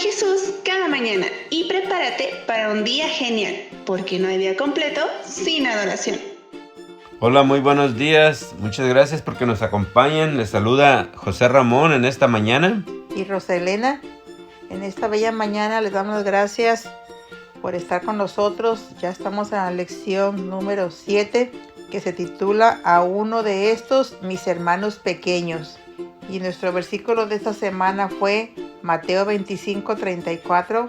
Jesús cada mañana y prepárate para un día genial, porque no hay día completo sin adoración. Hola, muy buenos días. Muchas gracias porque nos acompañan. Les saluda José Ramón en esta mañana. Y Roselena, en esta bella mañana les damos las gracias por estar con nosotros. Ya estamos en la lección número 7, que se titula A uno de estos, mis hermanos pequeños. Y nuestro versículo de esta semana fue Mateo 25:34.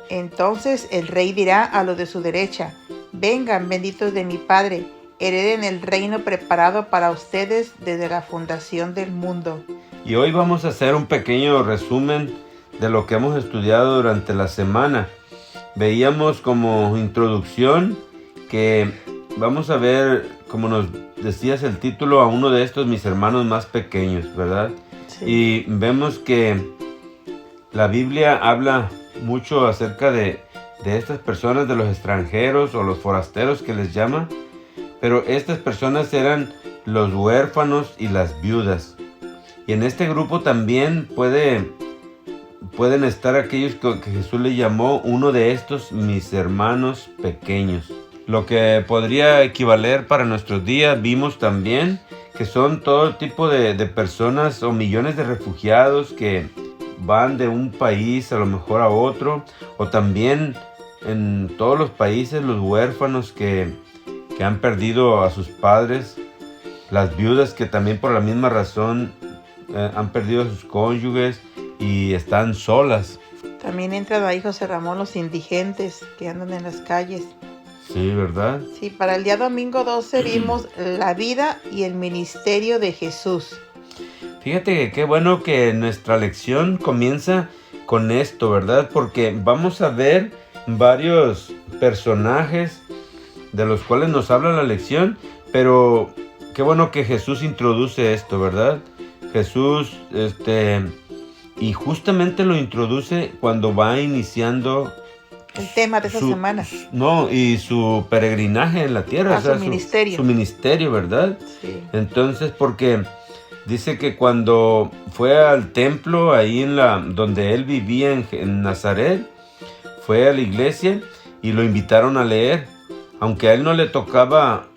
Entonces el rey dirá a los de su derecha: vengan, benditos de mi Padre, hereden el reino preparado para ustedes desde la fundación del mundo. Y hoy vamos a hacer un pequeño resumen de lo que hemos estudiado durante la semana. Veíamos como introducción que vamos a ver, como nos decías el título, a uno de estos mis hermanos más pequeños, ¿verdad? Sí. Y vemos que la Biblia habla mucho acerca de estas personas, de los extranjeros o los forasteros que les llama, pero estas personas eran los huérfanos y las viudas. Y en este grupo también pueden estar aquellos que Jesús le llamó uno de estos mis hermanos pequeños. Lo que podría equivaler para nuestros días, vimos también que son todo tipo de personas o millones de refugiados que van de un país a lo mejor a otro, o también en todos los países los huérfanos que han perdido a sus padres, las viudas que también por la misma razón han perdido a sus cónyuges y están solas. También entran ahí, José Ramón, los indigentes que andan en las calles. Sí, ¿verdad? Sí, para el día domingo 12 vimos la vida y el ministerio de Jesús. Fíjate que qué bueno que nuestra lección comienza con esto, ¿verdad? Porque vamos a ver varios personajes de los cuales nos habla la lección, pero qué bueno que Jesús introduce esto, ¿verdad? Jesús, y justamente lo introduce cuando va iniciando el tema de esta semana. Y su peregrinaje en la tierra. Su ministerio. Su ministerio, ¿verdad? Sí. Entonces, porque dice que cuando fue al templo, ahí donde él vivía en Nazaret, fue a la iglesia y lo invitaron a leer. Aunque a él no le tocaba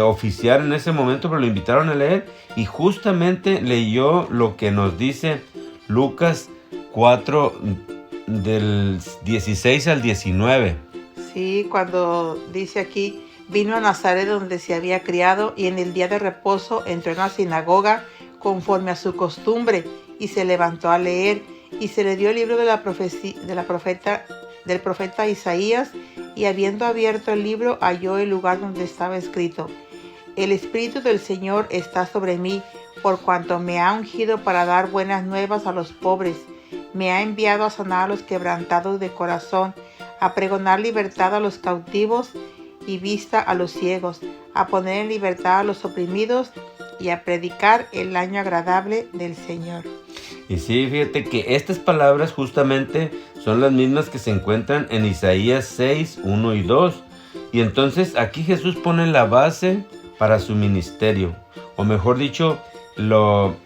oficiar en ese momento, pero lo invitaron a leer. Y justamente leyó lo que nos dice Lucas 4, del 16 al 19. Sí, cuando dice aquí, vino a Nazaret donde se había criado, y en el día de reposo entró en la sinagoga conforme a su costumbre, y se levantó a leer, y se le dio el libro del profeta Isaías, y habiendo abierto el libro, halló el lugar donde estaba escrito: el Espíritu del Señor está sobre mí, por cuanto me ha ungido para dar buenas nuevas a los pobres. Me ha enviado a sanar a los quebrantados de corazón, a pregonar libertad a los cautivos y vista a los ciegos, a poner en libertad a los oprimidos y a predicar el año agradable del Señor. Y sí, fíjate que estas palabras justamente son las mismas que se encuentran en Isaías 6, 1 y 2. Y entonces aquí Jesús pone la base para su ministerio, o mejor dicho, lo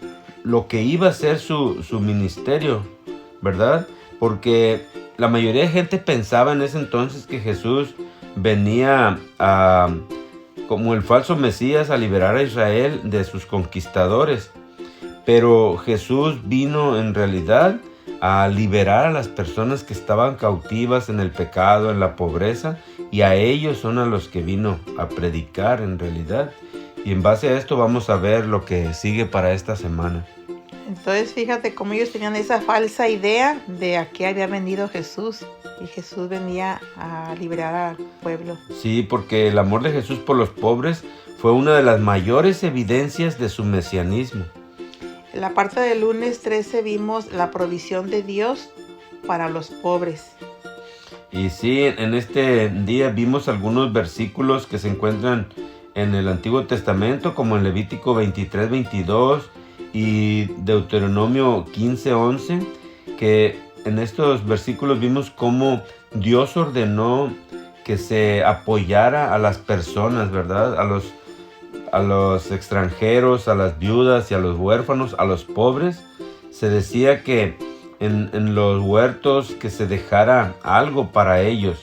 que iba a ser su ministerio, ¿verdad? Porque la mayoría de gente pensaba en ese entonces que Jesús venía como el falso Mesías a liberar a Israel de sus conquistadores. Pero Jesús vino en realidad a liberar a las personas que estaban cautivas en el pecado, en la pobreza, y a ellos son a los que vino a predicar en realidad. Y en base a esto vamos a ver lo que sigue para esta semana. Entonces fíjate cómo ellos tenían esa falsa idea de a qué había venido Jesús, y Jesús venía a liberar al pueblo. Sí, porque el amor de Jesús por los pobres fue una de las mayores evidencias de su mesianismo. En la parte del lunes 13 vimos la provisión de Dios para los pobres. Y sí, en este día vimos algunos versículos que se encuentran en el Antiguo Testamento, como en Levítico 23, 22 y Deuteronomio 15, 11, que en estos versículos vimos cómo Dios ordenó que se apoyara a las personas, ¿verdad? A los extranjeros, a las viudas y a los huérfanos, a los pobres. Se decía que en los huertos que se dejara algo para ellos.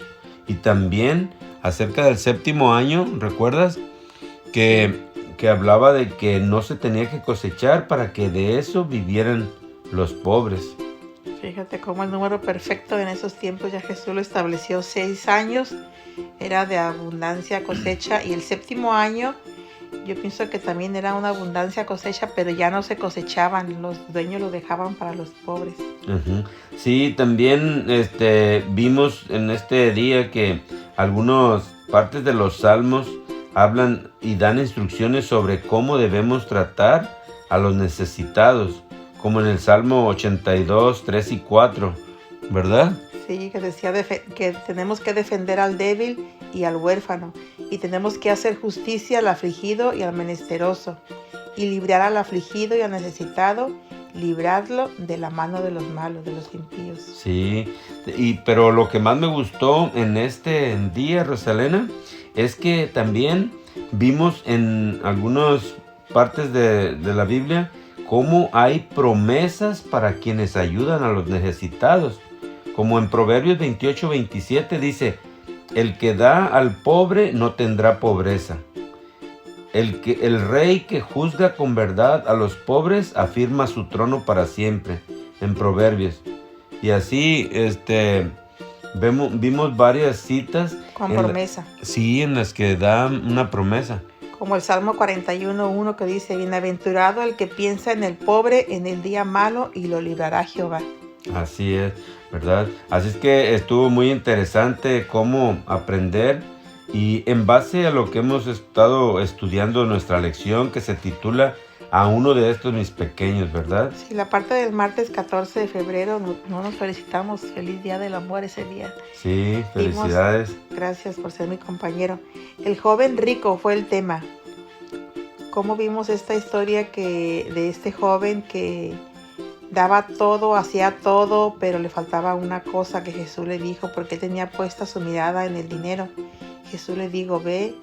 Y también acerca del séptimo año, ¿recuerdas? Que hablaba de que no se tenía que cosechar para que de eso vivieran los pobres. Fíjate cómo el número perfecto en esos tiempos ya Jesús lo estableció. 6 años era de abundancia cosecha, y el séptimo año yo pienso que también era una abundancia cosecha, pero ya no se cosechaban, los dueños lo dejaban para los pobres. Uh-huh. Sí, también vimos en este día que algunas partes de los salmos hablan y dan instrucciones sobre cómo debemos tratar a los necesitados, como en el Salmo 82, 3 y 4, ¿verdad? Sí, que decía que tenemos que defender al débil y al huérfano, y tenemos que hacer justicia al afligido y al menesteroso, y librar al afligido y al necesitado, librarlo de la mano de los malos, de los impíos. Sí, pero lo que más me gustó en este día, Rosalena, es que también vimos en algunas partes de la Biblia cómo hay promesas para quienes ayudan a los necesitados. Como en Proverbios 28, 27 dice: el que da al pobre no tendrá pobreza. El rey que juzga con verdad a los pobres afirma su trono para siempre. En Proverbios. Y así vimos varias citas. Con promesa. Sí, en las que dan una promesa. Como el Salmo 41:1 que dice: bienaventurado el que piensa en el pobre en el día malo, y lo librará Jehová. Así es, ¿verdad? Así es que estuvo muy interesante cómo aprender, y en base a lo que hemos estado estudiando en nuestra lección que se titula A uno de estos mis pequeños, ¿verdad? Sí, la parte del martes 14 de febrero no nos felicitamos. Feliz Día del Amor ese día. Sí, felicidades. Gracias por ser mi compañero. El joven rico fue el tema. ¿Cómo vimos esta historia de este joven que daba todo, hacía todo, pero le faltaba una cosa que Jesús le dijo, porque tenía puesta su mirada en el dinero? Jesús le dijo: ve,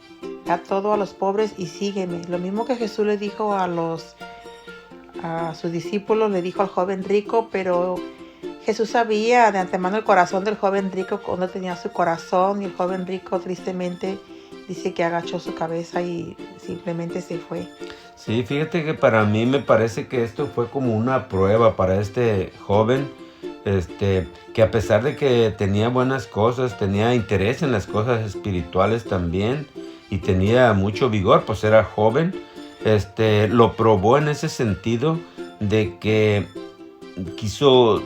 da todo a los pobres y sígueme. Lo mismo que Jesús le dijo a sus discípulos, le dijo al joven rico, pero Jesús sabía de antemano el corazón del joven rico, cuando tenía su corazón, y el joven rico tristemente dice que agachó su cabeza y simplemente se fue. Sí, fíjate que para mí me parece que esto fue como una prueba para este joven, que a pesar de que tenía buenas cosas, tenía interés en las cosas espirituales también, y tenía mucho vigor, pues era joven, lo probó en ese sentido de que quiso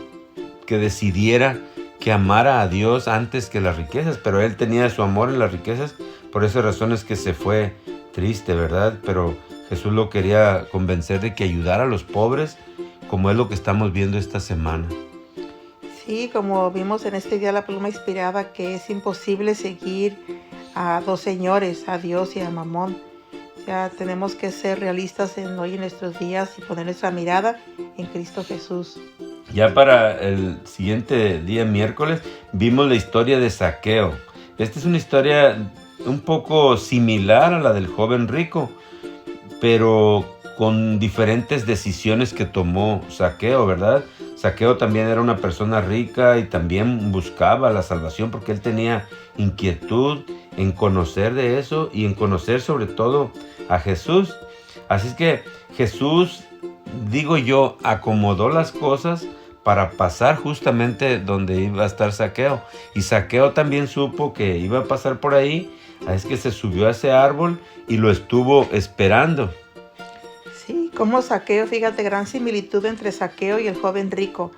que decidiera que amara a Dios antes que las riquezas, pero él tenía su amor en las riquezas, por esas razones que se fue triste, ¿verdad? Pero Jesús lo quería convencer de que ayudara a los pobres, como es lo que estamos viendo esta semana. Sí, como vimos en este día la pluma inspirada, que es imposible seguir a dos señores, a Dios y a Mamón. Ya tenemos que ser realistas hoy en nuestros días y poner nuestra mirada en Cristo Jesús. Ya para el siguiente día, miércoles, vimos la historia de Zaqueo. Esta es una historia un poco similar a la del joven rico, pero con diferentes decisiones que tomó Zaqueo, ¿verdad? Zaqueo también era una persona rica y también buscaba la salvación, porque él tenía inquietud en conocer de eso y en conocer sobre todo a Jesús. Así es que Jesús, digo yo, acomodó las cosas para pasar justamente donde iba a estar Zaqueo. Y Zaqueo también supo que iba a pasar por ahí, así es que se subió a ese árbol y lo estuvo esperando. Sí, como Zaqueo, fíjate, gran similitud entre Zaqueo y el joven rico.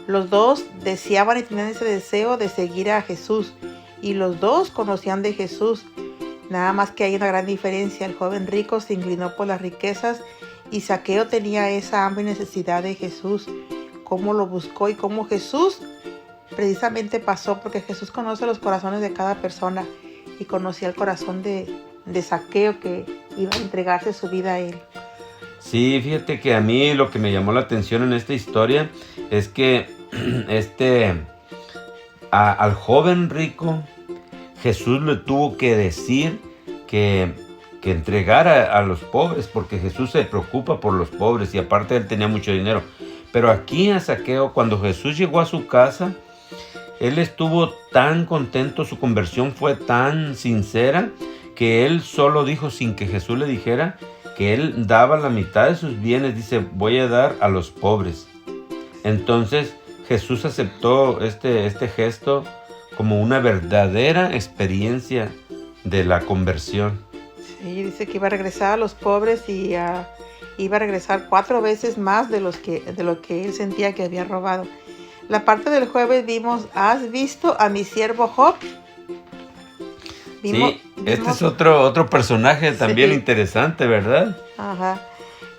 Los dos deseaban y tenían ese deseo de seguir a Jesús, y los dos conocían de Jesús. Nada más que hay una gran diferencia. El joven rico se inclinó por las riquezas, y Zaqueo tenía esa hambre y necesidad de Jesús. Cómo lo buscó y cómo Jesús precisamente pasó, porque Jesús conoce los corazones de cada persona, y conocía el corazón de Zaqueo, que iba a entregarse su vida a él. Sí, fíjate que a mí lo que me llamó la atención en esta historia es que al joven rico Jesús le tuvo que decir que entregara a los pobres, porque Jesús se preocupa por los pobres, y aparte él tenía mucho dinero. Pero aquí a Zaqueo, cuando Jesús llegó a su casa, él estuvo tan contento, su conversión fue tan sincera, que él solo dijo, sin que Jesús le dijera, que él daba la mitad de sus bienes. Dice, voy a dar a los pobres. Entonces Jesús aceptó este gesto como una verdadera experiencia de la conversión. Sí, dice que iba a regresar a los pobres y iba a regresar 4 veces más de lo que él sentía que había robado. La parte del jueves vimos, ¿has visto a mi siervo Job? Este es otro personaje también interesante, ¿verdad? Ajá.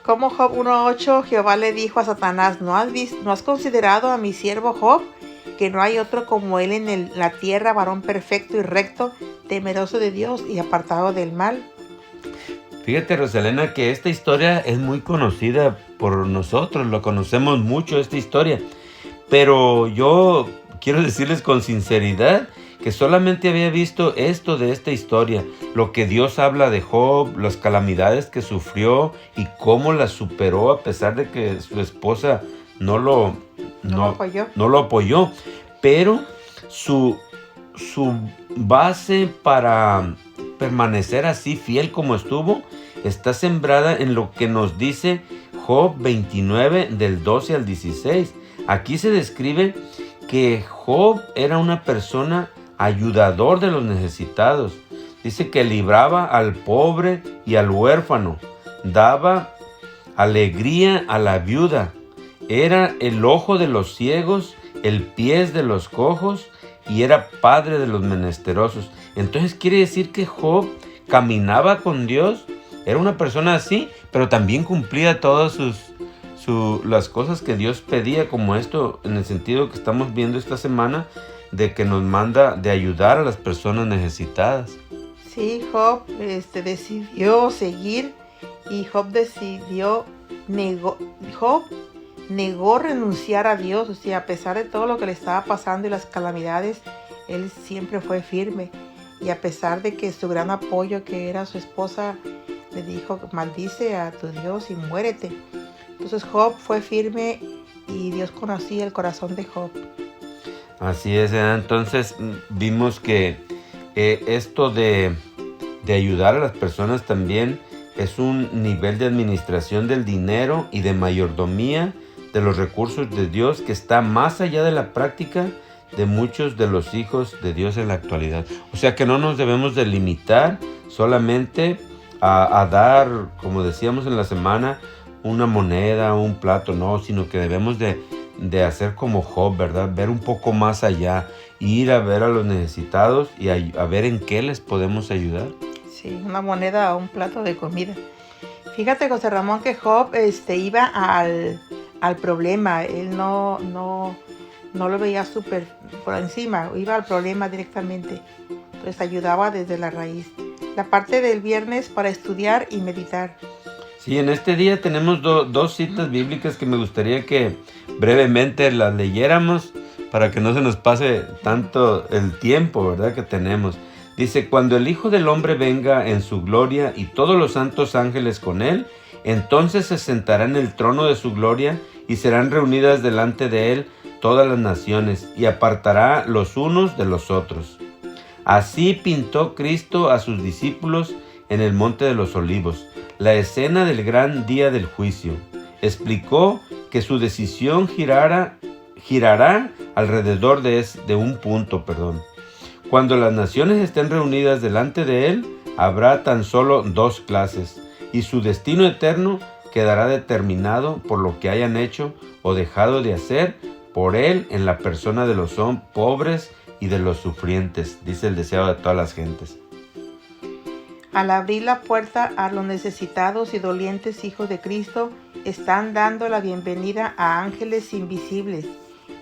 Como Job 1:8, Jehová le dijo a Satanás, ¿no has considerado a mi siervo Job? Que no hay otro como él en la tierra, varón perfecto y recto, temeroso de Dios y apartado del mal. Fíjate, Rosalena, que esta historia es muy conocida por nosotros, lo conocemos mucho esta historia. Pero yo quiero decirles con sinceridad que solamente había visto esto de esta historia, lo que Dios habla de Job, las calamidades que sufrió y cómo las superó a pesar de que su esposa no lo apoyó. Pero su base para permanecer así fiel como estuvo está sembrada en lo que nos dice Job 29 del 12 al 16. Aquí se describe que Job era una persona ayudador de los necesitados. Dice que libraba al pobre y al huérfano, daba alegría a la viuda, era el ojo de los ciegos, el pie de los cojos y era padre de los menesterosos. Entonces quiere decir que Job caminaba con Dios, era una persona así, pero también cumplía todas las cosas que Dios pedía, como esto, en el sentido que estamos viendo esta semana, de que nos manda de ayudar a las personas necesitadas. Sí, Job decidió seguir y Job negó renunciar a Dios. O sea, a pesar de todo lo que le estaba pasando y las calamidades, él siempre fue firme. Y a pesar de que su gran apoyo, que era su esposa, le dijo, maldice a tu Dios y muérete. Entonces Job fue firme y Dios conocía el corazón de Job. Así es, entonces vimos que esto de ayudar a las personas también es un nivel de administración del dinero y de mayordomía de los recursos de Dios que está más allá de la práctica de muchos de los hijos de Dios en la actualidad. O sea que no nos debemos de limitar solamente a dar, como decíamos en la semana, una moneda, un plato, no, sino que debemos de hacer como Job, ¿verdad? Ver un poco más allá, ir a ver a los necesitados y a ver en qué les podemos ayudar. Sí, una moneda o un plato de comida. Fíjate, José Ramón, que Job iba al problema. Él no lo veía súper por encima, iba al problema directamente. Entonces ayudaba desde la raíz. La parte del viernes para estudiar y meditar. Sí, en este día tenemos dos citas bíblicas que me gustaría que brevemente las leyéramos para que no se nos pase tanto el tiempo, ¿verdad?, que tenemos. Dice, cuando el Hijo del Hombre venga en su gloria y todos los santos ángeles con él, entonces se sentará en el trono de su gloria y serán reunidas delante de él todas las naciones y apartará los unos de los otros. Así pintó Cristo a sus discípulos en el Monte de los Olivos, la escena del gran día del juicio. Explicó que su decisión girará alrededor de un punto. Cuando las naciones estén reunidas delante de él, habrá tan solo 2 clases, y su destino eterno quedará determinado por lo que hayan hecho o dejado de hacer por él en la persona de los pobres y de los sufrientes, dice el deseado de todas las gentes. Al abrir la puerta a los necesitados y dolientes hijos de Cristo, están dando la bienvenida a ángeles invisibles.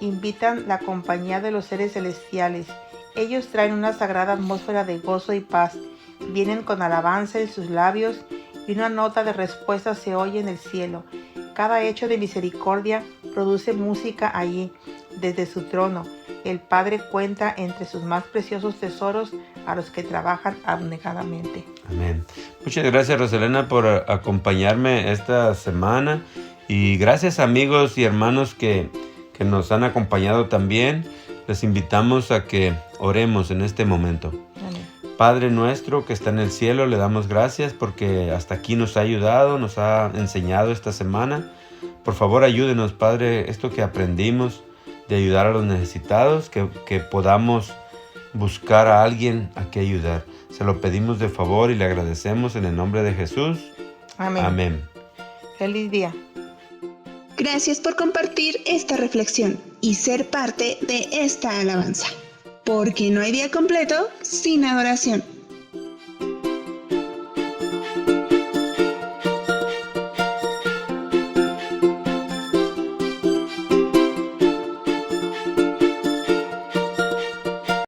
Invitan la compañía de los seres celestiales. Ellos traen una sagrada atmósfera de gozo y paz. Vienen con alabanza en sus labios y una nota de respuesta se oye en el cielo. Cada hecho de misericordia produce música allí, desde su trono. El Padre cuenta entre sus más preciosos tesoros a los que trabajan abnegadamente. Amén. Muchas gracias, Rosalena, por acompañarme esta semana Y gracias amigos y hermanos que nos han acompañado también. Les invitamos a que oremos en este momento. Amén. Padre nuestro que está en el cielo, le damos gracias porque hasta aquí nos ha ayudado, nos ha enseñado esta semana. Por favor, ayúdenos, Padre, esto que aprendimos de ayudar a los necesitados, que podamos buscar a alguien a que ayudar. Se lo pedimos de favor y le agradecemos en el nombre de Jesús. Amén. Amén. Feliz día. Gracias por compartir esta reflexión y ser parte de esta alabanza. Porque no hay día completo sin adoración.